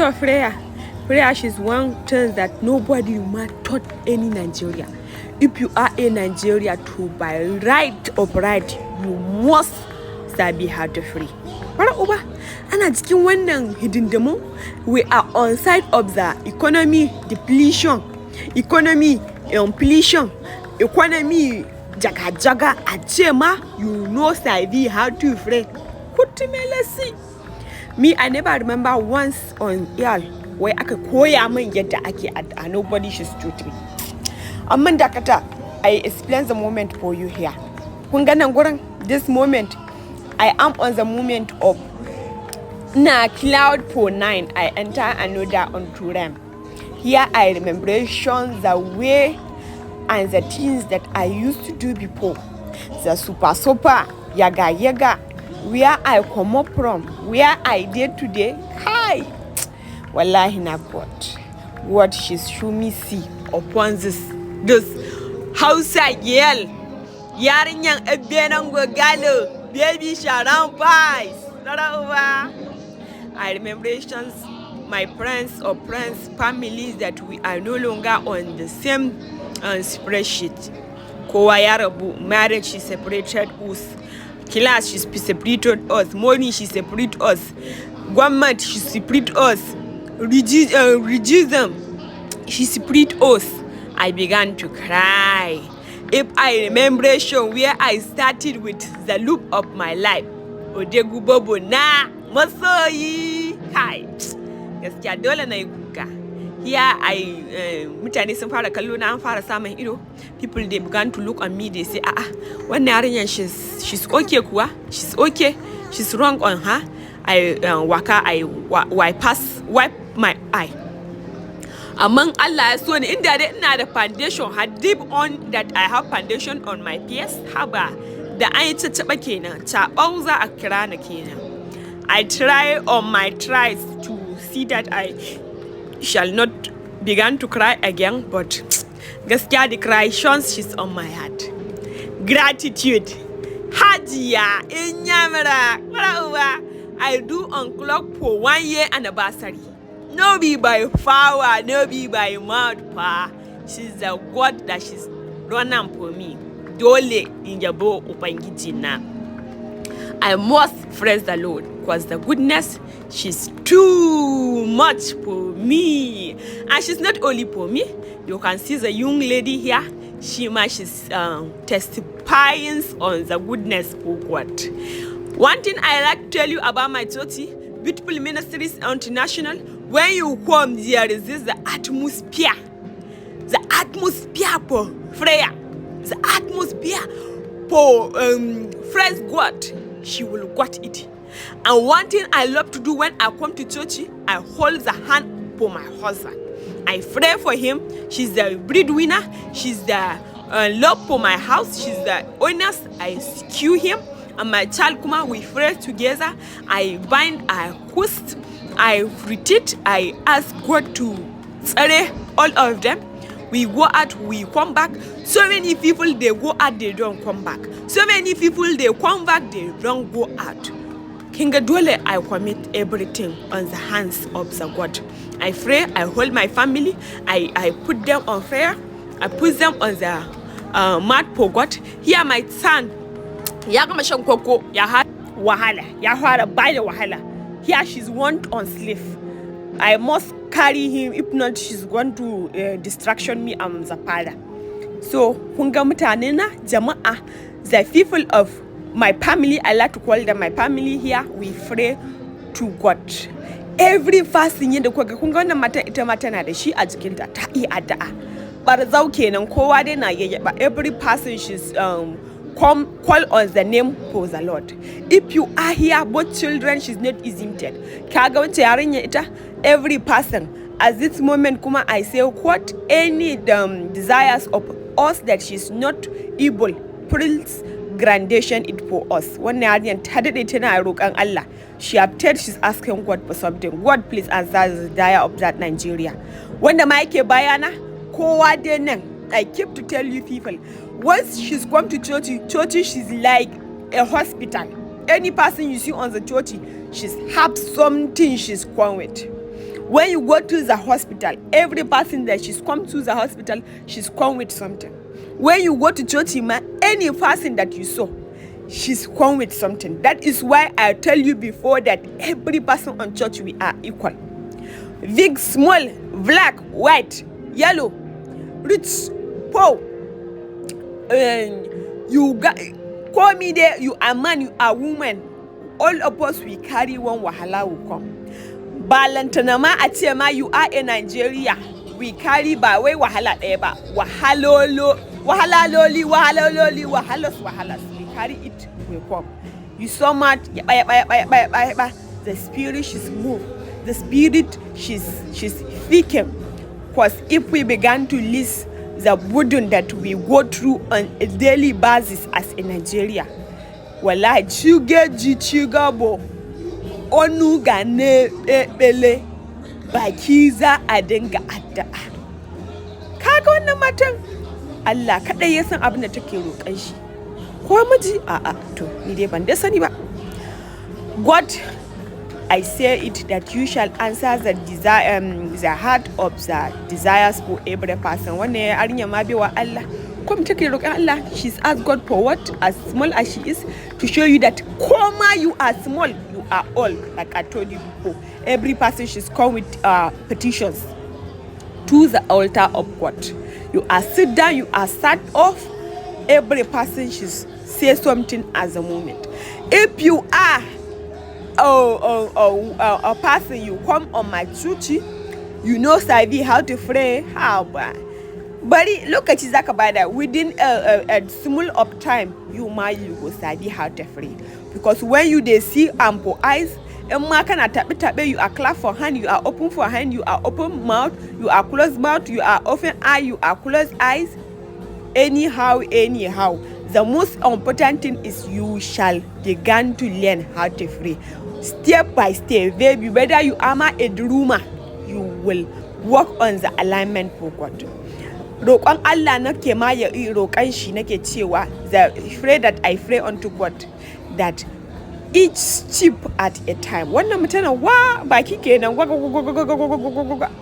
So prayer is one thing that nobody taught any Nigeria. If you are a Nigeria to by right of right, you must sabi how to pray. Ana cikin wannan hidindimu, we are on side of the economy depletion, economy inflation, economy jaga a ce ma you know sabi how to pray. Kutumelesi. Me, I never remember once on air where aka koya min yadda ake a nobody should shoot me. Amma dakata, I explain the moment for you here. Kun ga nan gurin, this moment, I am on the moment of cloud for 9. I enter another onto them. Here I rememberation the way and the things that I used to do before. The super, yaga, where I come up from, where I did today. Hi! Wallahi na God. What she's show me see upon this Hausa girl. Yarinyan ebenango galo. Baby sharan pies. I remember my friends, families that we are no longer on the same spreadsheet. Kowa ya rabu, marriage she separated us, class she separated us, money she separated us, government she separated us, religion she separated us. I began to cry. If I remember where I started with the loop of my life, Odegu Bobo na masoyi kai gaskiya dole na yi kuka. Here mutane sun fara kallo na, an fara samun ido. People they began to look at me, they say wannan yarinyar she's okay kuwa, she's okay, she's wrong on her. I wipe my eye. Among Allah ya so ni inda dai ina da foundation had deep on that I have foundation on my face haba da an yi tattaɓa kenan, taɓau za a kira na kenan. I try on my tries to see that I shall not begin to cry again, but gaskiya the cry she's on my heart. Gratitude. Hajiya Inyamara. I do on clock for 1 year anniversary. No be by power, no be by mouth pa. She's the God that she's running for me. Dole in yabo Ubangiji na. I must praise the Lord because the goodness, she's too much for me. And she's not only for me. You can see the young lady here. She's testifying on the goodness of God. One thing I like to tell you about my church, Beautiful Ministries International, when you come, there is this the atmosphere for prayer, the atmosphere for praise God. She will got it. And one thing I love to do when I come to church, I hold the hand for my husband. I pray for him. She's the breadwinner. She's the love for my house. She's the honest. I secure him. And my child Kuma, we pray together. I bind, I host, I retreat. I ask God to tsare all of them. We go out, we come back. So many people, they go out, they don't come back. So many people, they come back, they don't go out. Kinga dole, I commit everything on the hands of the God. I pray, I hold my family, I put them on prayer, I put them on the mat for God. Here my son, ya gama shan koko, ya har wahala, ya fara bai da wahala. Here she's want on sleep. I must carry him, if not she's going to distraction me and the father. So kunga mutane na jama'a, the people of my family, I like to call them my family here, we pray to God. Every fasting yadda kuka kunga wannan mata ita ma tana da shi a jikinta ta yi addu'a. Barzau kenan kowa dai na yayyaba. Every person she's call on the name for the Lord. If you are here, both children, she's not exempted. Kaga wace yarinya ita, every person at this moment kuma I say what any desires of us that she's not able, please grantation it for us. Wannan yarinyar ta dade tana roƙon Allah. She have said she's asking God for something. God, please answer the desire of that Nigeria. Wanda ma yake bayana kowa dai nan. I keep to tell you people, once she's come to church, she's like a hospital. Any person you see on the church, she's have something she's come with. When you go to the hospital, every person that she's come to the hospital, she's come with something. When you go to church, any person that you saw, she's come with something. That is why I tell you before that every person on church, we are equal. Big, small, black, white, yellow, rich, poor. You got, call me there, you are man, you are woman. All of us, we carry one wahala will come. Balantanama atema, you are in Nigeria. We carry by way wahala eba. Wahalolo, wahala loli, wahalos. We carry it, we come. You so much, the spirit she's moved. The spirit she's speaking. Because if we began to list the burden that we go through on a daily basis as in Nigeria, wallahi chigabo onu ga ne bele baki za a dinga addu'a. Kaga wannan matan Allah kadai ya san abin da take roƙan shi. Ko miji a'a to ni dai ban da sani ba. God, I say it that you shall answer the desire, the heart of the desires for every person. Wannan yarinya ma bewa Allah. Come take a look at Allah. She's asked God for what? As small as she is, to show you that Koma, you are small, you are all. Like I told you before, every person she's come with petitions to the altar of God. You are sit down, you are sat off. Every person she's say something at the moment. If you are a person, you come on my church, you know Savi how to pray, how bad. But look at Zaka by that. Within a small of time, you go study how to pray. Because when you they see ample eyes, and you are clap for hand, you are open for hand, you are open mouth, you are closed mouth, you are open eye, you are closed eyes. Anyhow. The most important thing is you shall begin to learn how to pray. Step by step, baby. Whether you are a drummer, you will work on the alignment for God. Roƙon Allah nake ma ya roƙan shi nake cewa the pray that I pray unto God that each step at a time. Wannan mutana wa baki kenan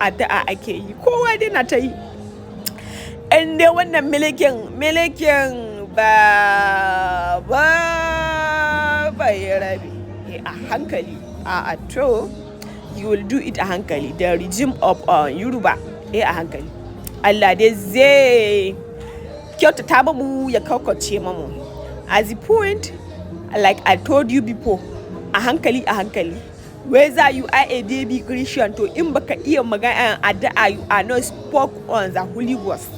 addu'a ake yi kowa dai na ta yi. And then wannan milikin ba ya rabi a hankali a to you will do it a hankali. The regime of Yoruba a hankali. Allah dai zai kyautata mu ya kaukace mamu. As a point, like I told you before, a hankali. Whether you are a baby Christian to in baka iya magana addu'a, you are not spoke on the Holy Ghost.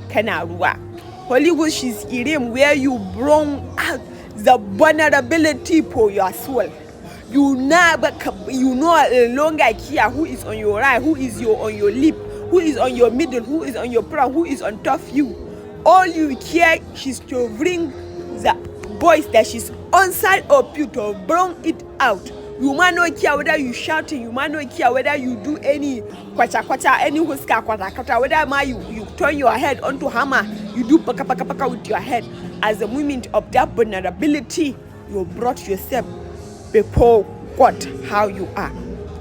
Kana ruwa. Holy Ghost is irim where you bring out the vulnerability for your soul. You know longer care who is on your right, who is on your lip, who is on your middle, who is on your front, who is on top of you. All you care is to bring the voice that she's on side of you to bring it out. You might not care whether you shouting, you might not care whether you do any kwacha, any huska kwata, whether you turn your head onto hammer, you do paka with your head. As a moment of that vulnerability, you brought yourself before God how you are.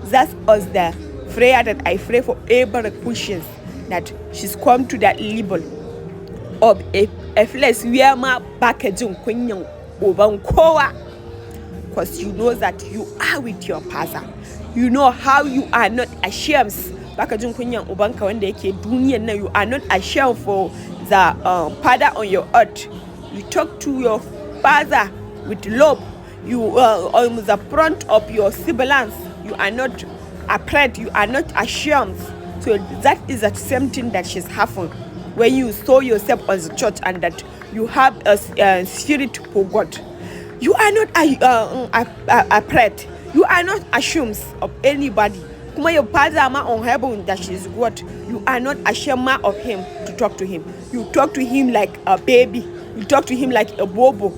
That's us the prayer that I pray for every Christian that she's come to that level of a flesh where my packaging kunyan oban kowa. Because you know that you are with your father. You know how you are not ashamed. Packaging kunyan obanka wanda yake duniyan na, you are not ashamed for the father on your earth. You talk to your father with love. You on the front of your siblings. You are not afraid, you are not ashamed. So that is the same thing that she's having when you saw yourself as a church and that you have a spirit for God. You are not afraid. You are not ashamed of anybody. Kuma your father on heaven that she's God. You are not ashamed of him to talk to him. You talk to him like a baby. You talk to him like a bobo.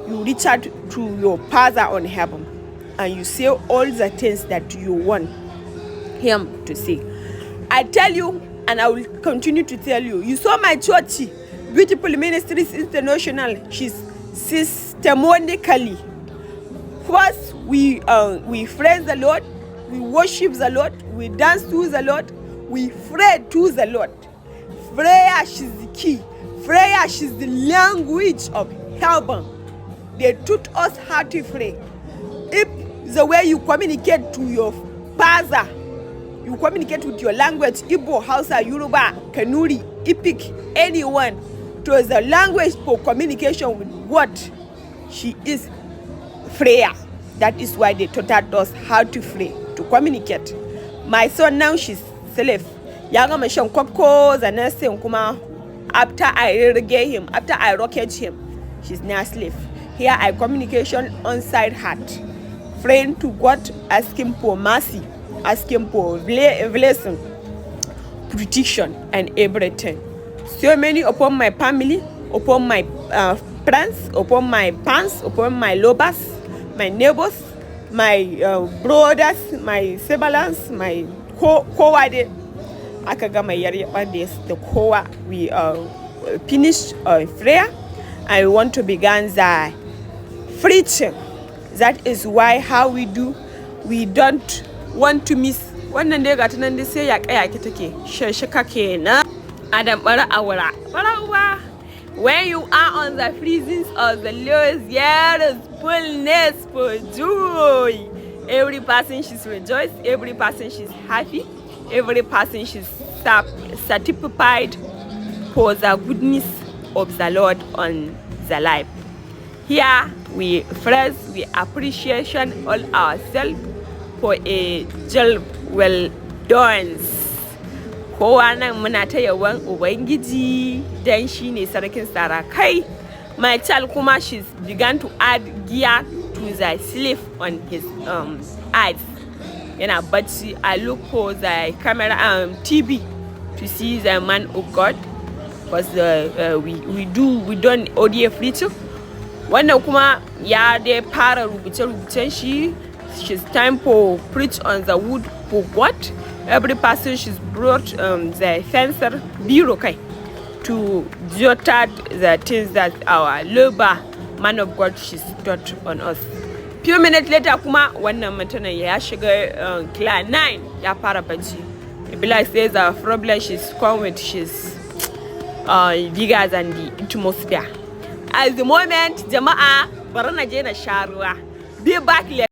You reach out to your father on heaven and you say all the things that you want him to say. I tell you, and I will continue to tell you, you saw my church, Beautiful Ministries International. She's systematically, first we praise the Lord, we worship the Lord, we dance to the Lord, we pray to the Lord. Prayer is the key. Prayer is the language of heaven. They taught us how to pray. If the way you communicate to your father, you communicate with your language, Igbo, Hausa, Yoruba, Kanuri, Ipik, anyone, to the language for communication with God, she is prayer. That is why they taught us how to pray, to communicate. My son now, she's slave. Yaga mashan kwakko the nursing kuma after I reggae him, after I rocket him, she's now slave. Here I communication inside heart. Praying to God, asking for mercy, asking for blessing, protection, and everything. So many upon my family, upon my friends, upon my parents, upon my lovers, my neighbors, my brothers, my siblings, my co-wade. Aka gama yaryaban da kowa. We finished prayer and we want to begin the preaching. That is why how we do, we don't want to miss. Wannan dai gata nan dai sai yaƙe take shashaka kenan. Adam bara awara. Bara uwa. When you are on the presence of the Lord, there is fullness for joy. Every person she's rejoiced, every person she's happy, every person she's certified for the goodness of the Lord on the life. Here we praise, we appreciation all ourselves for a job well done. Kowa nan muna ta yawan Ubangiji dan shi ne sarkin sarakai. My child kuma she's began to add gear to the sleeve on his eyes. Yana bacci, I look for the camera TV to see the man of God, because we don't audio preaching. Wannan kuma ya dai fara rubuce-rubucen shi. She's time for preach on the wood for God. Every person she's brought the fencer bureau to jot the things that our labor man of God she's taught on us. Few minutes later kuma wannan mutumin ya shiga class 9 ya fara bacci. Bila says the problem she's come with, she's bigger than the atmosphere. At the moment, jama'a bari na je na sha ruwa. Be back later.